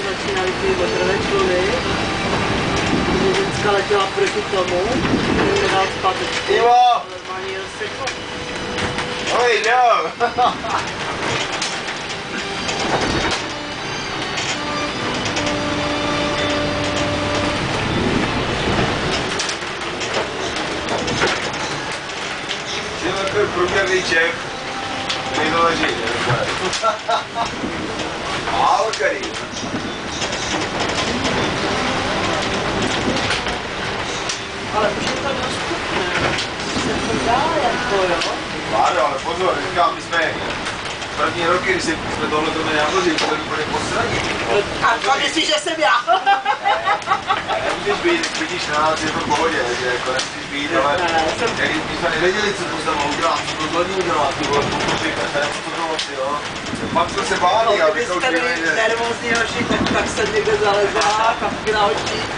začínaly ty otrvé čluny. Ženská letěla proti tomu, který mi dal zpátečku. Ivo! Normálně jel sekl. Oj, jo! Jsem takový průměrný Čech, který to leží, málo který. Ale už je to dostupné. Se to dá jako, jo? Váro, ale pozor, říkám, my jsme první roky, když jsme tohle to měli na vozí, to byli úplně poslední. A to myslíš, že jsem já? Nemusíš být, vidíš na nás, je to v pohodě, že jako nemusíš být, ale my jsme nevěděli, co to tam udělat, co to zlodí udělat, ty vole, pokusy, jo. Pak jsme se báli, abychom Kdybyste byli nervózní hoši, tak jsem někde zalezla, kapky na očích.